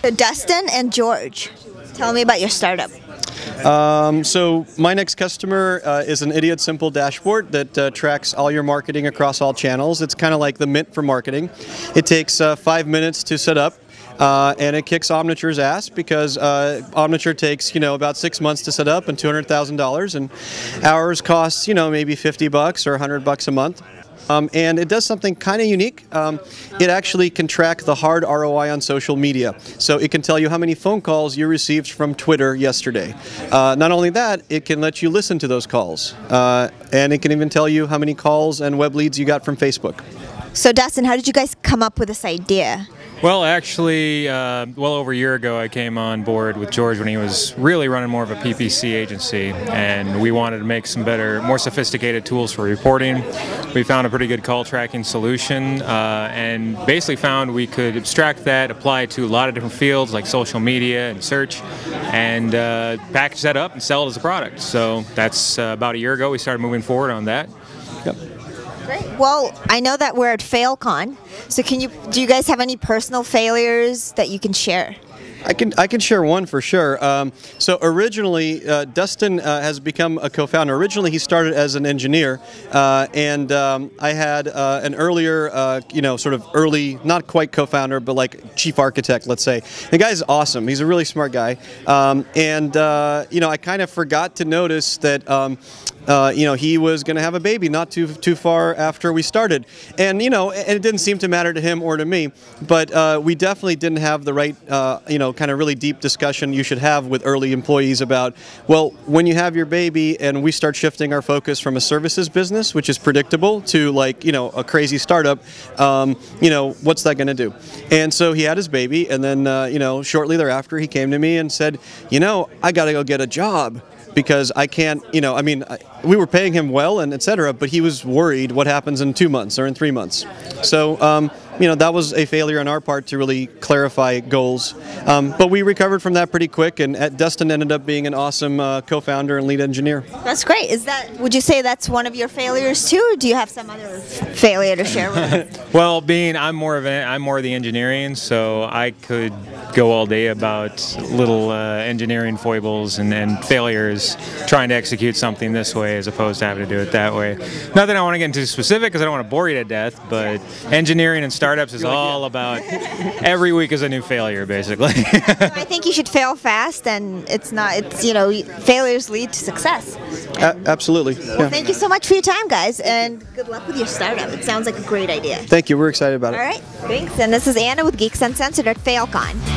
So Dustin and George, tell me about your startup. So MyNextCustomer is an idiot simple dashboard that tracks all your marketing across all channels. It's kind of like the Mint for marketing. It takes 5 minutes to set up. And it kicks Omniture's ass because Omniture takes, about 6 months to set up and $200,000, and ours costs, maybe $50 or $100 a month. And it does something kind of unique. It actually can track the hard ROI on social media. So it can tell you how many phone calls you received from Twitter yesterday. Not only that, it can let you listen to those calls. And it can even tell you how many calls and web leads you got from Facebook. So Dustin, how did you guys come up with this idea? Well, actually, well over a year ago, I came on board with George when he was really running more of a PPC agency, and we wanted to make some better, more sophisticated tools for reporting. We found a pretty good call tracking solution, and basically found we could abstract that, apply it to a lot of different fields like social media and search, and package that up and sell it as a product. So that's about a year ago we started moving forward on that. Yep. Great. Well, I know that we're at FailCon, so do you guys have any personal failures that you can share? I can share one for sure. So originally, Dustin has become a co-founder. Originally, he started as an engineer, and I had an earlier, sort of early, not quite co-founder, but like chief architect, let's say. The guy's awesome. He's a really smart guy, and I kind of forgot to notice that. He was going to have a baby not too far after we started, and and it didn't seem to matter to him or to me, but we definitely didn't have the right, kind of really deep discussion you should have with early employees about, well, when you have your baby and we start shifting our focus from a services business, which is predictable, to like a crazy startup, what's that going to do? And so he had his baby, and then shortly thereafter he came to me and said, I got to go get a job. Because I can't, we were paying him well and et cetera, but he was worried what happens in 2 months or in 3 months. So, that was a failure on our part to really clarify goals. But we recovered from that pretty quick, and Dustin ended up being an awesome co-founder and lead engineer. That's great. Would you say that's one of your failures too, or do you have some other failure to share with us? Well, I'm more of the engineering, so I could go all day about little engineering foibles and failures trying to execute something this way as opposed to having to do it that way. Not that I want to get into specific because I don't want to bore you to death, but engineering and startups is all about every week is a new failure, basically. I think you should fail fast, and failures lead to success. Absolutely. Well, thank you so much for your time, guys, and good luck with your startup. It sounds like a great idea. Thank you. We're excited about it. All right. Thanks. And this is Anna with Geeks Uncensored at FailCon.